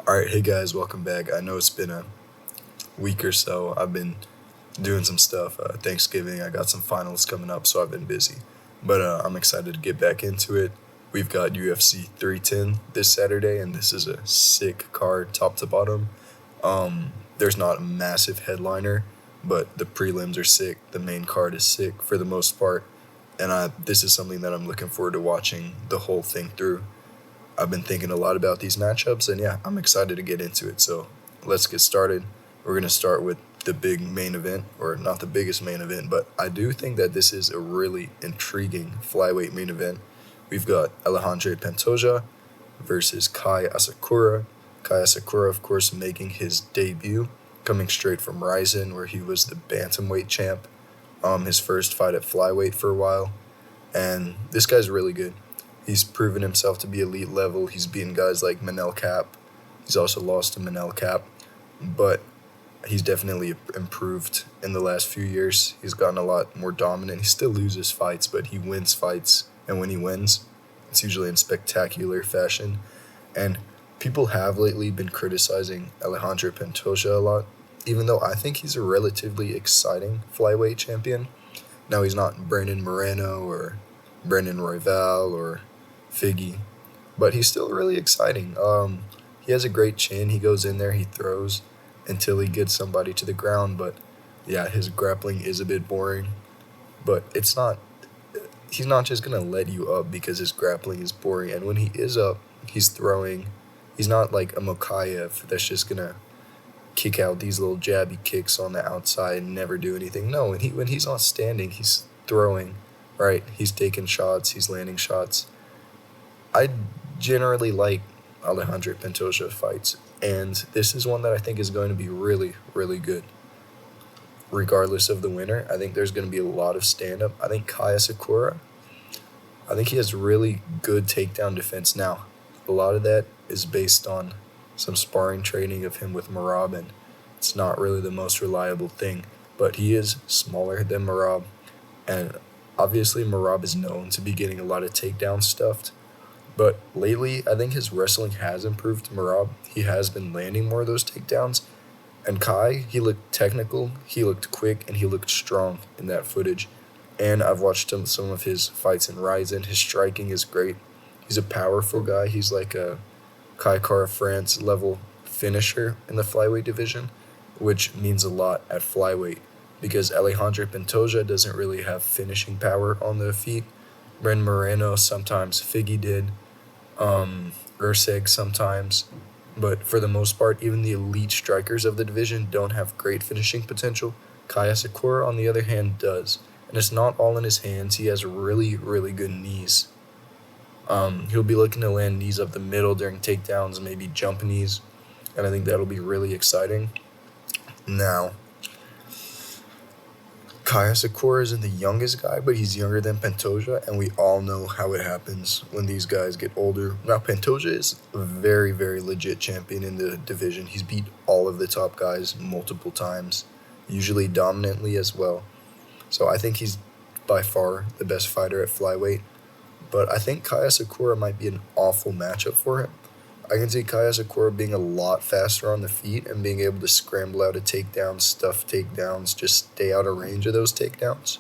Alright, hey guys, welcome back. I know it's been a week or so. I've been doing some stuff. Thanksgiving, I got some finals coming up, so I've been busy. But I'm excited to get back into it. We've got UFC 310 this Saturday, and this is a sick card, top to bottom. There's not a massive headliner, but the prelims are sick. The main card is sick for the most part, and this is something that I'm looking forward to watching the whole thing through. I've been thinking a lot about these matchups, and yeah, I'm excited to get into it. So let's get started. We're going to start with the big main event, or not the biggest main event, but I do think that this is a really intriguing flyweight main event. We've got Alejandro Pantoja versus Kai Asakura. Kai Asakura, of course, making his debut, coming straight from Ryzen, where he was the bantamweight champ. His first fight at flyweight for a while, and this guy's really good. He's proven himself to be elite level. He's beaten guys like Manel Cap. He's also lost to Manel Cap, but he's definitely improved in the last few years. He's gotten a lot more dominant. He still loses fights, but he wins fights, and when he wins, it's usually in spectacular fashion. And people have lately been criticizing Alejandro Pantoja a lot, even though I think he's a relatively exciting flyweight champion. Now, he's not Brandon Moreno or Brendan Royval or Figgy, but he's still really exciting. He has a great chin. He goes in there, he throws until he gets somebody to the ground. But yeah, his grappling is a bit boring. But it's not. He's not just gonna let you up because his grappling is boring. And when he is up, he's throwing. He's not like a Mokayev that's just gonna kick out these little jabby kicks on the outside and never do anything. No, when he's not standing, he's throwing. Right, he's taking shots. He's landing shots. I generally like Alejandro Pantoja fights, and this is one that I think is going to be really, really good. Regardless of the winner, I think there's going to be a lot of stand-up. I think Kaya Sakura, I think he has really good takedown defense now. A lot of that is based on some sparring training of him with Marab, and it's not really the most reliable thing, but he is smaller than Marab, and obviously Marab is known to be getting a lot of takedowns stuffed. But lately, I think his wrestling has improved. Marab, he has been landing more of those takedowns. And Kai, he looked technical, he looked quick, and he looked strong in that footage. And I've watched some of his fights in Ryzen. His striking is great. He's a powerful guy. He's like a Kai Kara France level finisher in the flyweight division, which means a lot at flyweight because Alejandro Pantoja doesn't really have finishing power on the feet. Bren Moreno sometimes, Figgy did, Urseg sometimes, but for the most part, even the elite strikers of the division don't have great finishing potential. Kaya Sakura, on the other hand, does, and it's not all in his hands. He has really, really good knees. He'll be looking to land knees up the middle during takedowns, maybe jump knees, and I think that'll be really exciting. Now, Kaya Sakura isn't the youngest guy, but he's younger than Pantoja, and we all know how it happens when these guys get older. Now, Pantoja is a very, very legit champion in the division. He's beat all of the top guys multiple times, usually dominantly as well. So I think he's by far the best fighter at flyweight, but I think Kaya Sakura might be an awful matchup for him. I can see Kaya Sakura being a lot faster on the feet and being able to scramble out a takedown, stuff takedowns, just stay out of range of those takedowns.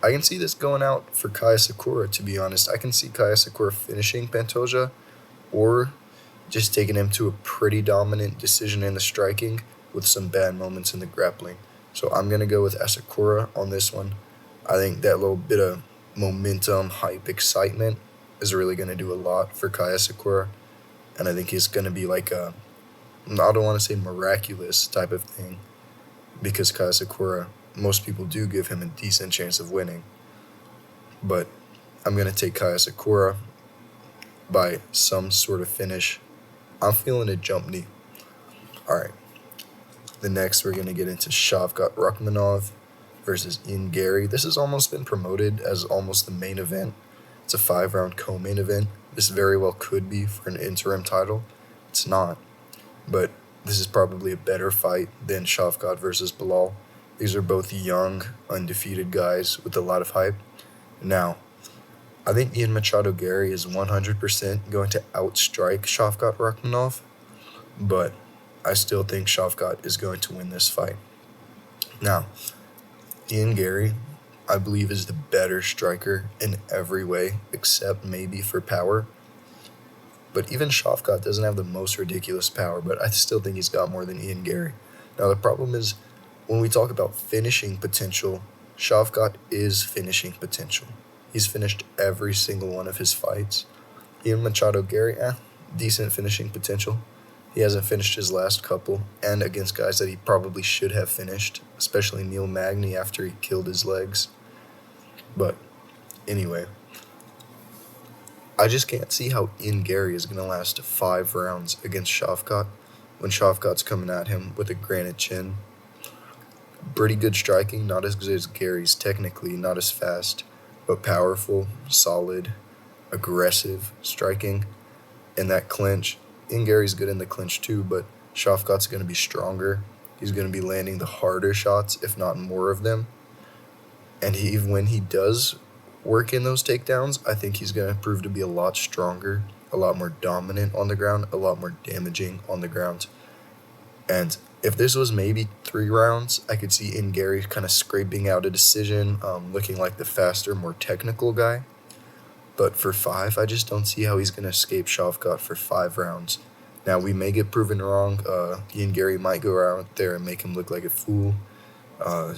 I can see this going out for Kaya Sakura, to be honest. I can see Kaya Sakura finishing Pantoja or just taking him to a pretty dominant decision in the striking with some bad moments in the grappling. So I'm going to go with Asakura on this one. I think that little bit of momentum, hype, excitement is really going to do a lot for Kaya Sakura. And I think he's going to be like I don't want to say miraculous type of thing, because Kaya Sakura, most people do give him a decent chance of winning. But I'm going to take Kaya Sakura by some sort of finish. I'm feeling a jump knee. All right. The next, we're going to get into Shavkat Rakhmonov versus Ian Gary. This has almost been promoted as almost the main event. It's a 5-round co-main event. This very well could be for an interim title. It's not. But this is probably a better fight than Shavkat versus Bilal. These are both young, undefeated guys with a lot of hype. Now, I think Ian Machado Gary is 100% going to outstrike Shavkat Rakhmonov. but I still think Shavkat is going to win this fight. Now, Ian Gary, I believe, is the better striker in every way, except maybe for power. But even Shavkat doesn't have the most ridiculous power, but I still think he's got more than Ian Gary. Now, the problem is, when we talk about finishing potential, Shavkat is finishing potential. He's finished every single one of his fights. Ian Machado Gary, decent finishing potential. He hasn't finished his last couple, and against guys that he probably should have finished, especially Neil Magny after he killed his legs. But anyway, I just can't see how Ian Gary is going to last 5 rounds against Shavkat when Shavkat's coming at him with a granite chin. Pretty good striking, not as good as Gary's technically, not as fast, but powerful, solid, aggressive striking. In that clinch, Ian Gary's good in the clinch too, but Shavkat's going to be stronger. He's going to be landing the harder shots, if not more of them. And when he does work in those takedowns, I think he's going to prove to be a lot stronger, a lot more dominant on the ground, a lot more damaging on the ground. And if this was maybe 3 rounds, I could see Ian Gary kind of scraping out a decision, looking like the faster, more technical guy. But for 5, I just don't see how he's going to escape Shavkat for 5 rounds. Now, we may get proven wrong. Ian Gary might go out there and make him look like a fool,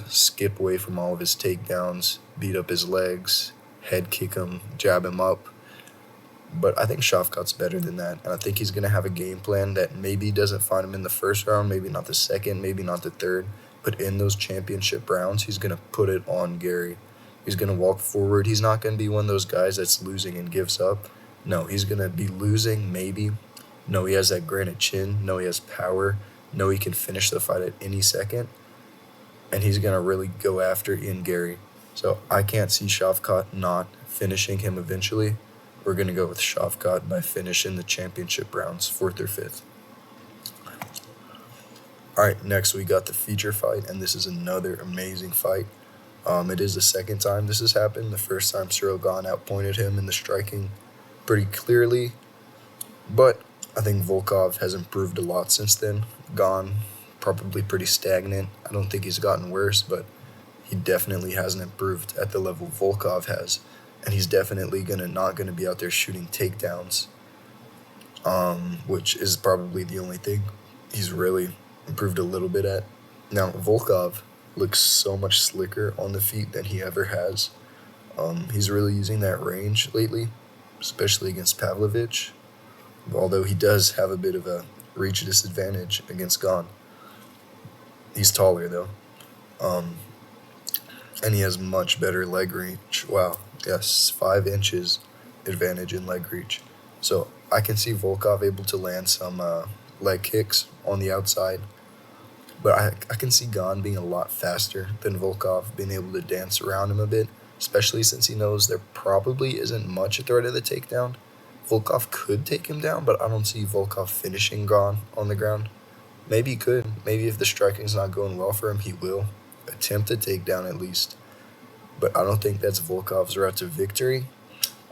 skip away from all of his takedowns, beat up his legs, head kick him, jab him up. But I think Shavkat's better than that. And I think he's going to have a game plan that maybe doesn't find him in the first round, maybe not the second, maybe not the third. But in those championship rounds, he's going to put it on Gary. He's going to walk forward. He's not going to be one of those guys that's losing and gives up. No, he's going to be losing maybe. No, he has that granite chin. No, he has power. No, he can finish the fight at any second. And he's going to really go after Ian Gary. So I can't see Shavkat not finishing him eventually. We're going to go with Shavkat by finishing the championship rounds, 4th or 5th. Alright, next we got the feature fight, and this is another amazing fight. It is the second time this has happened. The first time Cyril Gane outpointed him in the striking pretty clearly. But I think Volkov has improved a lot since then. Gane, probably pretty stagnant. I don't think he's gotten worse, but he definitely hasn't improved at the level Volkov has. And he's definitely not going to be out there shooting takedowns, which is probably the only thing he's really improved a little bit at. Now, Volkov looks so much slicker on the feet than he ever has. He's really using that range lately, especially against Pavlovich, although he does have a bit of a reach disadvantage against Gane. He's taller, though. And he has much better leg reach. Wow. Yes, 5 inches advantage in leg reach. So I can see Volkov able to land some leg kicks on the outside. But I can see Gane being a lot faster than Volkov, being able to dance around him a bit, especially since he knows there probably isn't much threat of the takedown. Volkov could take him down, but I don't see Volkov finishing Gane on the ground. Maybe he could. Maybe if the striking's not going well for him, he will attempt a takedown at least. But I don't think that's Volkov's route to victory.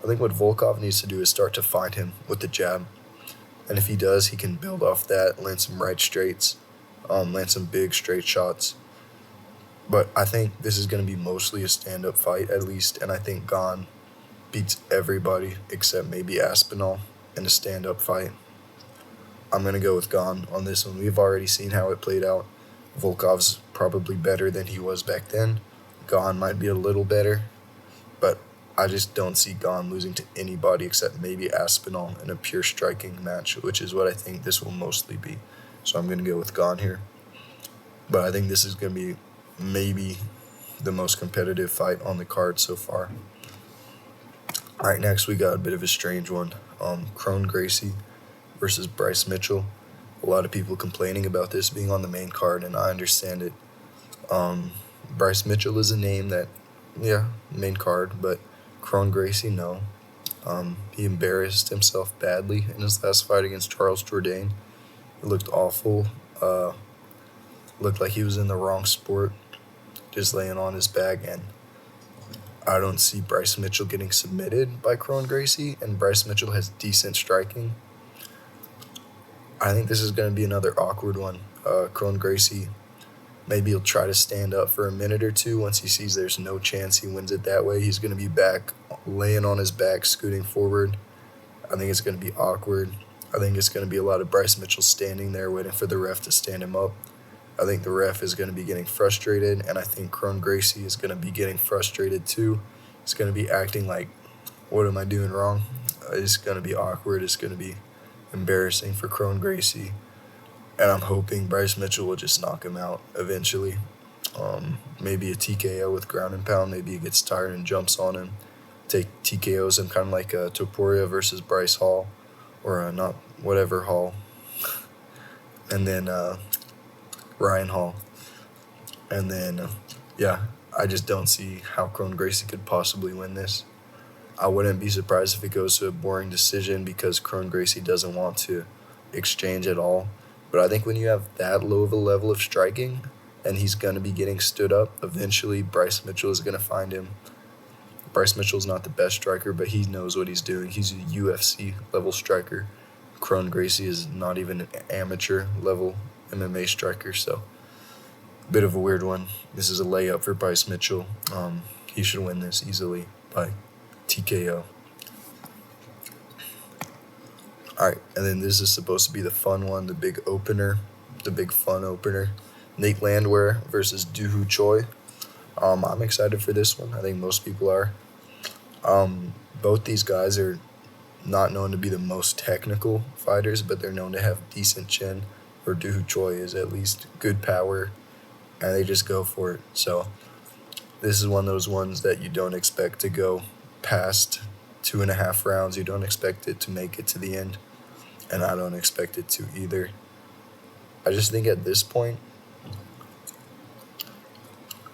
I think what Volkov needs to do is start to find him with the jab. And if he does, he can build off that, land some right straights, land some big straight shots. But I think this is going to be mostly a stand-up fight, at least. And I think Gane beats everybody except maybe Aspinall in a stand-up fight. I'm going to go with Gane on this one. We've already seen how it played out. Volkov's probably better than he was back then. Gane might be a little better, but I just don't see Gane losing to anybody except maybe Aspinall in a pure striking match, which is what I think this will mostly be. So I'm going to go with Gane here. But I think this is going to be maybe the most competitive fight on the card so far. All right, next we got a bit of a strange one. Kron Gracie versus Bryce Mitchell. A lot of people complaining about this being on the main card, and I understand it. Bryce Mitchell is a name that, main card, but Kron Gracie, no. He embarrassed himself badly in his last fight against Charles Jourdain. It looked awful. Looked like he was in the wrong sport, just laying on his back, and I don't see Bryce Mitchell getting submitted by Kron Gracie, and Bryce Mitchell has decent striking. I think this is going to be another awkward one. Kron Gracie, maybe he'll try to stand up for a minute or two. Once he sees there's no chance he wins it that way, he's going to be back, laying on his back, scooting forward. I think it's going to be awkward. I think it's going to be a lot of Bryce Mitchell standing there waiting for the ref to stand him up. I think the ref is going to be getting frustrated, and I think Kron Gracie is going to be getting frustrated too. He's going to be acting like, what am I doing wrong? It's going to be awkward. It's going to be embarrassing for Kron Gracie. And I'm hoping Bryce Mitchell will just knock him out eventually. Maybe a TKO with ground and pound. Maybe he gets tired and jumps on him. Take TKOs him, kind of like Topuria versus Bryce Hall. Or not whatever Hall. And then Ryan Hall. And then, I just don't see how Kron Gracie could possibly win this. I wouldn't be surprised if it goes to a boring decision because Kron Gracie doesn't want to exchange at all. But I think when you have that low of a level of striking and he's going to be getting stood up, eventually Bryce Mitchell is going to find him. Bryce Mitchell's not the best striker, but he knows what he's doing. He's a UFC level striker. Kron Gracie is not even an amateur level MMA striker, so bit of a weird one. This is a layup for Bryce Mitchell. He should win this easily by TKO. Alright, and then this is supposed to be the fun one, the big opener, the big fun opener. Nate Landwehr versus Dooho Choi. I'm excited for this one. I think most people are. Both these guys are not known to be the most technical fighters, but they're known to have decent chin, or Dooho Choi is at least good power, and they just go for it. So this is one of those ones that you don't expect to go past 2.5 rounds. You don't expect it to make it to the end, and I don't expect it to either. I just think at this point,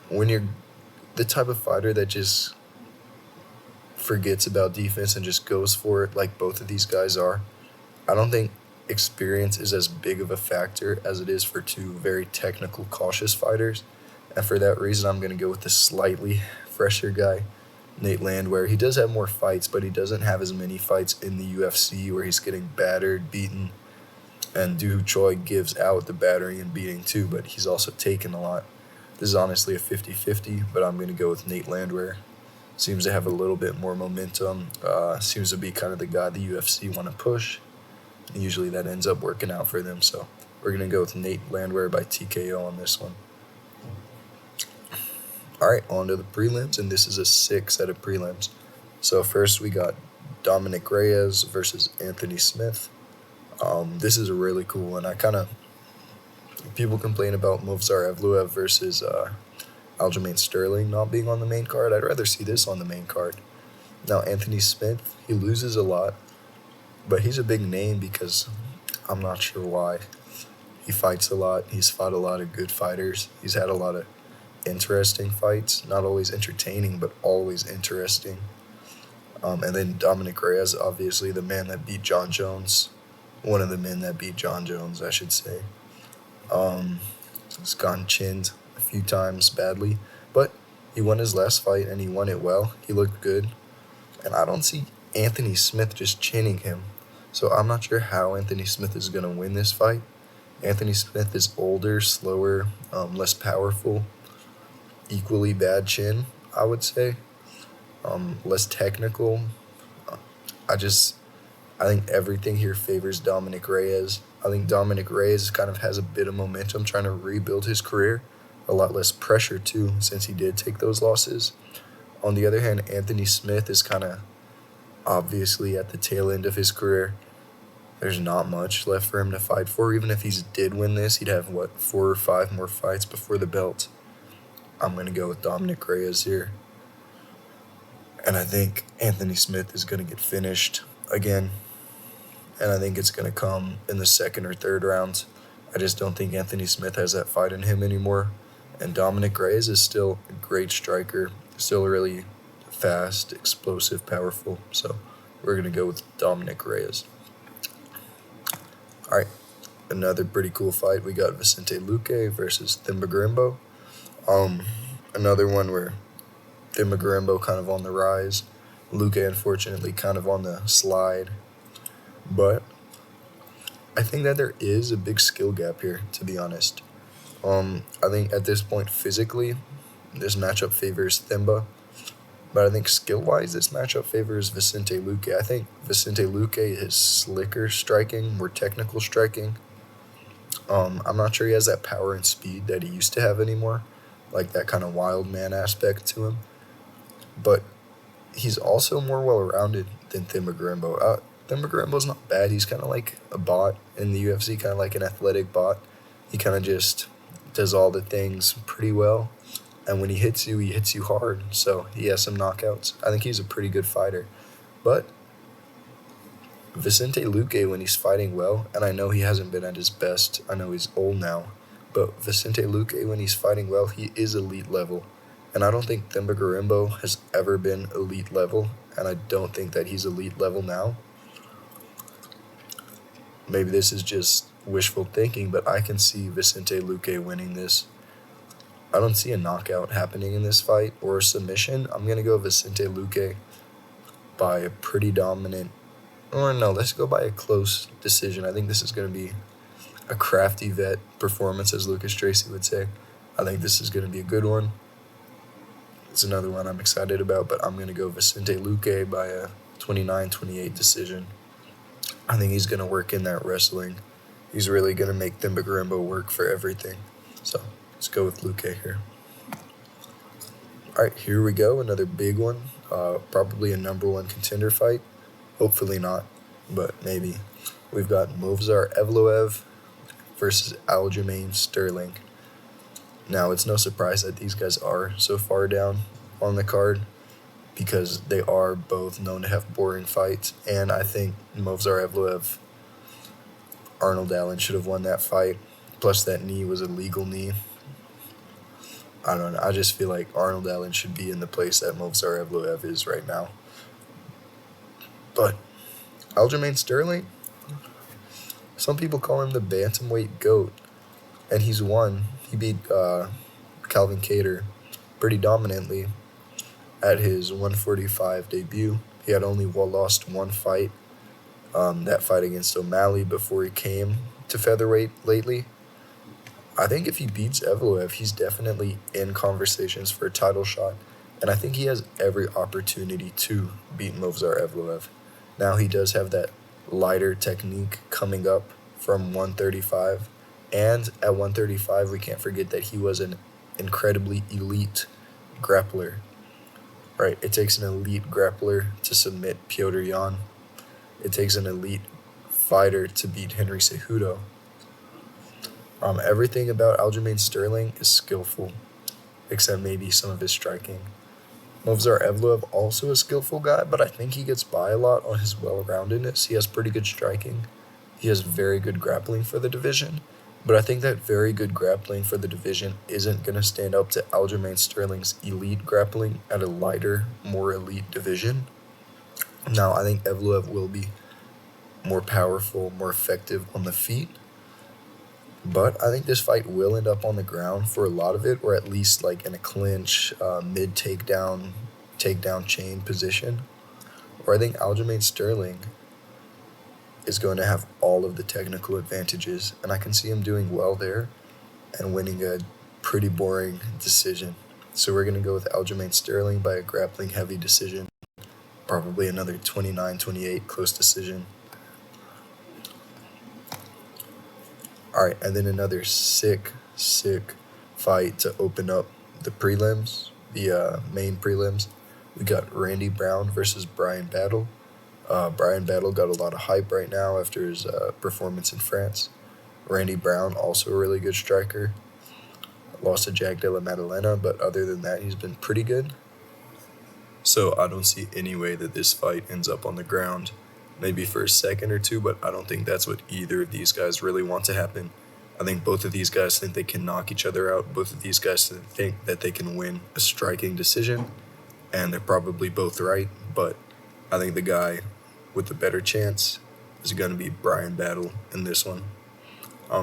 when you're the type of fighter that just forgets about defense and just goes for it like both of these guys are, I don't think experience is as big of a factor as it is for two very technical, cautious fighters. And for that reason, I'm going to go with the slightly fresher guy, Nate Landwehr. He does have more fights, but he doesn't have as many fights in the UFC where he's getting battered, beaten. And Dooho Choi gives out the battering and beating too, but he's also taken a lot. This is honestly a 50-50, but I'm going to go with Nate Landwehr. Seems to have a little bit more momentum. Seems to be kind of the guy the UFC want to push. And usually that ends up working out for them. So we're going to go with Nate Landwehr by TKO on this one. All right, on to the prelims, and this is a 6 set of prelims. So first we got Dominic Reyes versus Anthony Smith. This is a really cool one. People complain about Movsar Evloev versus Aljamain Sterling not being on the main card. I'd rather see this on the main card. Now, Anthony Smith, he loses a lot, but he's a big name because I'm not sure why. He fights a lot. He's fought a lot of good fighters. He's had a lot of interesting fights. Not always entertaining, but always interesting. And then Dominic Reyes, obviously the man that beat John Jones. One of the men that beat John Jones, I should say. He's gotten chinned a few times badly, but he won his last fight and he won it well. He looked good, and I don't see Anthony Smith just chinning him, so I'm not sure how Anthony Smith is going to win this fight. Anthony Smith is older, slower, less powerful, equally bad chin, I would say, less technical. I think everything here favors Dominic Reyes. I think Dominic Reyes kind of has a bit of momentum trying to rebuild his career. A lot less pressure, too, since he did take those losses. On the other hand, Anthony Smith is kind of obviously at the tail end of his career. There's not much left for him to fight for. Even if he did win this, he'd have, 4 or 5 more fights before the belt. I'm going to go with Dominic Reyes here. And I think Anthony Smith is going to get finished again. And I think it's going to come in the 2nd or 3rd rounds. I just don't think Anthony Smith has that fight in him anymore. And Dominic Reyes is still a great striker, still really fast, explosive, powerful. So we're going to go with Dominic Reyes. All right, another pretty cool fight. We got Vicente Luque versus Thimba Garimbo. Another one where Thimba Garimbo kind of on the rise. Luque, unfortunately, kind of on the slide. But I think that there is a big skill gap here, to be honest. I think at this point, physically, this matchup favors Thimba, but I think skill wise, this matchup favors Vicente Luque. I think Vicente Luque is slicker striking, more technical striking. I'm not sure he has that power and speed that he used to have anymore, like that kind of wild man aspect to him. But he's also more well rounded than Thimba Garimbo. Thimba Garimbo's not bad. He's kind of like a bot in the UFC, kind of like an athletic bot. He kind of just does all the things pretty well. And when he hits you hard. So he has some knockouts. I think he's a pretty good fighter. But Vicente Luque, when he's fighting well, and I know he hasn't been at his best, I know he's old now, but Vicente Luque, when he's fighting well, he is elite level. And I don't think Themba Garimbo has ever been elite level, and I don't think that he's elite level now. Maybe this is just wishful thinking, but I can see Vicente Luque winning this. I don't see a knockout happening in this fight or a submission. I'm going to go Vicente Luque by a pretty dominant, or no, let's go by a close decision. I think this is going to be a crafty vet performance, as Lucas Tracy would say. I think this is going to be a good one. It's another one I'm excited about, but I'm going to go Vicente Luque by a 29-28 decision. I think he's going to work in that wrestling. He's really going to make Themba Garimbo work for everything. So let's go with Luque here. All right, here we go. Another big one. Probably a number one contender fight. Hopefully not, but maybe. We've got Movsar Evloev versus Aljamain Sterling. Now, it's no surprise that these guys are so far down on the card because they are both known to have boring fights, and I think Movsar Evloev, Arnold Allen should have won that fight, plus that knee was a legal knee. I don't know, I just feel like Arnold Allen should be in the place that Movsar Evloev is right now. But Aljamain Sterling, some people call him the bantamweight GOAT, and he's won. He beat Calvin Kattar pretty dominantly at his 145 debut. He had only lost one fight, that fight against O'Malley, before he came to featherweight lately. I think if he beats Evloev, he's definitely in conversations for a title shot, and I think he has every opportunity to beat Movsar Evloev. Now, he does have that lighter technique coming up from 135, and at 135, we can't forget that he was an incredibly elite grappler. Right, it takes an elite grappler to submit Petr Yan. It takes an elite fighter to beat Henry Cejudo. Everything about Aljamain Sterling is skillful, except maybe some of his striking. Movsar Evloev also a skillful guy, but I think he gets by a lot on his well-roundedness. He has pretty good striking. He has very good grappling for the division, but I think that very good grappling for the division isn't going to stand up to Aljamain Sterling's elite grappling at a lighter, more elite division. Now, I think Evloev will be more powerful, more effective on the feet, but I think this fight will end up on the ground for a lot of it, or at least like in a clinch, mid-takedown chain position. Or I think Aljamain Sterling is going to have all of the technical advantages, and I can see him doing well there and winning a pretty boring decision. So we're going to go with Aljamain Sterling by a grappling-heavy decision, probably another 29-28 close decision. All right, and then another sick fight to open up the prelims, the main prelims. We got Randy Brown versus Brian Battle. Brian Battle got a lot of hype right now after his performance in France. Randy Brown, also a really good striker. Lost to Jack Della Maddalena, but other than that, he's been pretty good. So I don't see any way that this fight ends up on the ground. Maybe for a second or two, but I don't think that's what either of these guys really want to happen. I think both of these guys think they can knock each other out. Both of these guys think that they can win a striking decision, and they're probably both right, but I think the guy with the better chance is going to be Brian Battle in this one.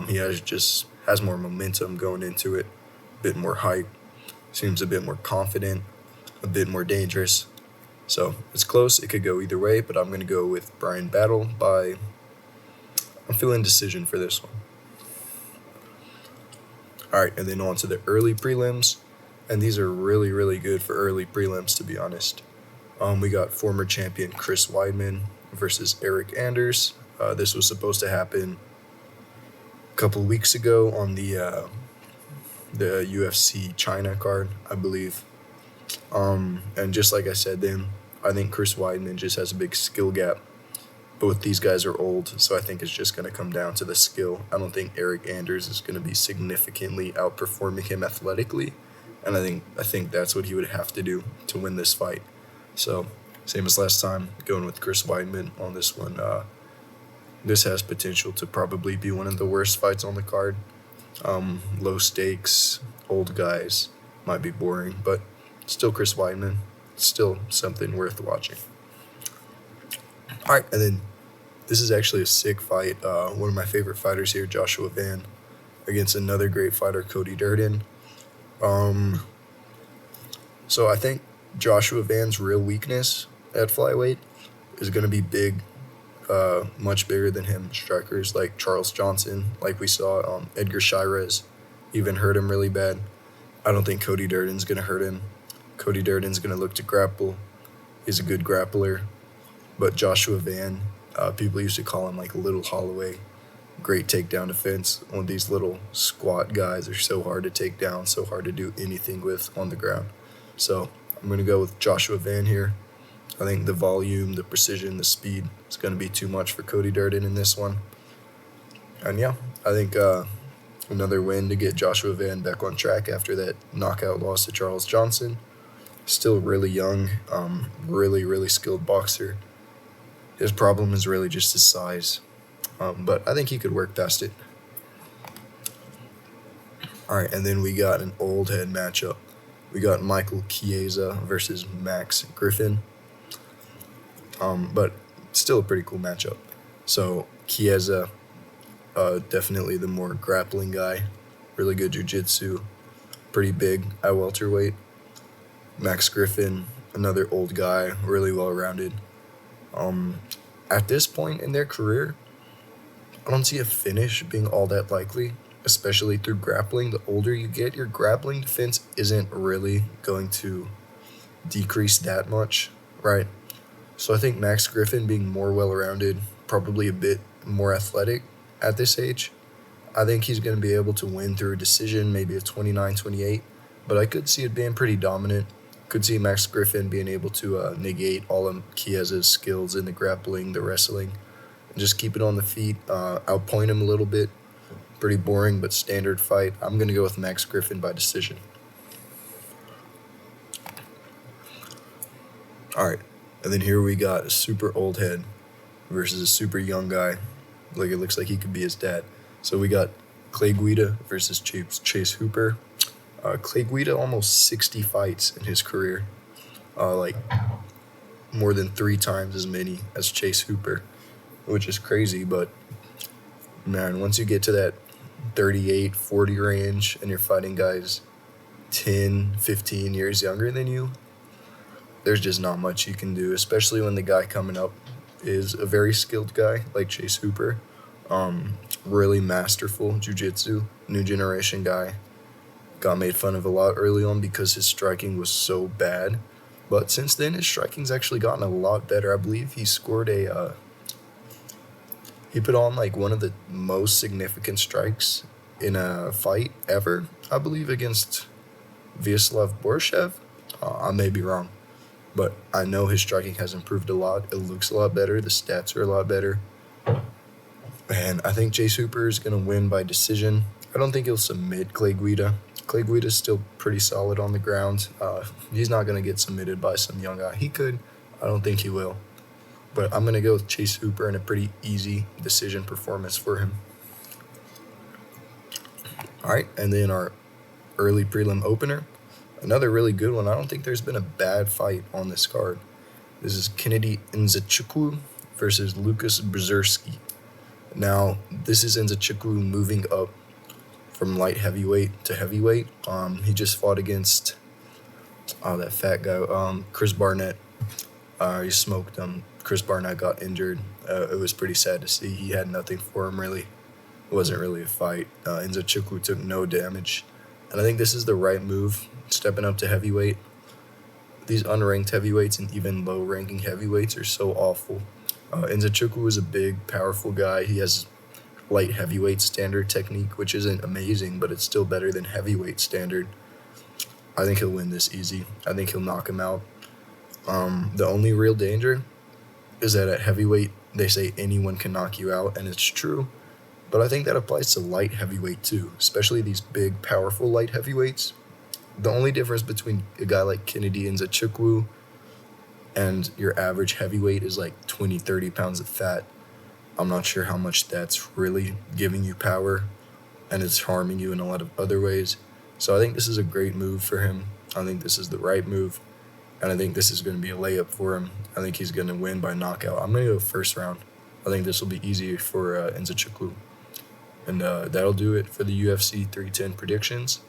He has more momentum going into it, a bit more hype, seems a bit more confident, a bit more dangerous. So it's close. It could go either way, but I'm going to go with Brian Battle by I'm feeling decision for this one. Alright, and then on to the early prelims. And these are really, really good for early prelims, to be honest. We got former champion Chris Weidman versus Eric Anders. This was supposed to happen a couple weeks ago on the UFC China card, I believe. And just like I said then, I think Chris Weidman just has a big skill gap. Both these guys are old, so I think it's just going to come down to the skill. I don't think Eric Anders is going to be significantly outperforming him athletically, and I think that's what he would have to do to win this fight. So, same as last time, going with Chris Weidman on this one. This has potential to probably be one of the worst fights on the card. Low stakes, old guys, might be boring, but still Chris Weidman, still something worth watching. Alright, and then this is actually a sick fight. One of my favorite fighters here, Joshua Van, against another great fighter, Cody Durden. So I think Joshua Van's real weakness at flyweight is going to be big, much bigger than him. Strikers like Charles Johnson, like we saw, Edgar Chairez, even hurt him really bad. I don't think Cody Durden's going to hurt him. Cody Durden's going to look to grapple. He's a good grappler. But Joshua Van, people used to call him like Little Holloway. Great takedown defense. One of these little squat guys are so hard to take down, so hard to do anything with on the ground. So I'm going to go with Joshua Van here. I think the volume, the precision, the speed is going to be too much for Cody Durden in this one. And yeah, I think another win to get Joshua Van back on track after that knockout loss to Charles Johnson. Still really young, really, really skilled boxer. His problem is really just his size, but I think he could work past it. Alright, and then we got an old head matchup. We got Michael Chiesa versus Max Griffin, but still a pretty cool matchup. So Chiesa, definitely the more grappling guy, really good jiu-jitsu, pretty big at welterweight. Max Griffin, another old guy, really well-rounded. At this point in their career, I don't see a finish being all that likely, especially through grappling. The older you get, your grappling defense isn't really going to decrease that much, right? So I think Max Griffin being more well-rounded, probably a bit more athletic at this age, I think he's going to be able to win through a decision, maybe a 29-28, but I could see it being pretty dominant. Could see Max Griffin being able to negate all of Chiesa's skills in the grappling, the wrestling, and just keep it on the feet, outpoint him a little bit. Pretty boring, but standard fight. I'm going to go with Max Griffin by decision. Alright, and then here we got a super old head versus a super young guy. Like, it looks like he could be his dad. So we got Clay Guida versus Chase Hooper. Clay Guida almost 60 fights in his career, like more than 3 times as many as Chase Hooper, which is crazy. But man, once you get to that 38, 40 range and you're fighting guys 10, 15 years younger than you, there's just not much you can do, especially when the guy coming up is a very skilled guy like Chase Hooper. Really masterful jiu-jitsu, new generation guy. Got made fun of a lot early on because his striking was so bad. But since then, his striking's actually gotten a lot better. I believe he scored he put on like one of the most significant strikes in a fight ever, I believe, against Vyacheslav Borshev. I may be wrong, but I know his striking has improved a lot. It looks a lot better. The stats are a lot better. And I think Chase Hooper is going to win by decision. I don't think he'll submit Clay Guida. Clay Guida's still pretty solid on the ground. He's not going to get submitted by some young guy. He could. I don't think he will. But I'm going to go with Chase Hooper in a pretty easy decision performance for him. All right, and then our early prelim opener. Another really good one. I don't think there's been a bad fight on this card. This is Kennedy Nzechukwu versus Lucas Brzezinski. Now, this is Nzechukwu moving up from light heavyweight to heavyweight. He just fought against that fat guy, Chris Barnett. He smoked him. Chris Barnett got injured. It was pretty sad to see. He had nothing for him, really. It wasn't really a fight. Enzo Chukwu took no damage. And I think this is the right move, stepping up to heavyweight. These unranked heavyweights and even low-ranking heavyweights are so awful. Enzo Chukwu is a big, powerful guy. He has light heavyweight standard technique, which isn't amazing, but it's still better than heavyweight standard. I think he'll win this easy. I think he'll knock him out. The only real danger is that at heavyweight, they say anyone can knock you out, and it's true. But I think that applies to light heavyweight too, especially these big, powerful light heavyweights. The only difference between a guy like Kennedy Nzechukwu and your average heavyweight is like 20, 30 pounds of fat. I'm not sure how much that's really giving you power, and it's harming you in a lot of other ways. So I think this is a great move for him. I think this is the right move, and I think this is going to be a layup for him. I think he's going to win by knockout. I'm going to go first round. I think this will be easy for Nzechukwu. And that'll do it for the UFC 310 predictions.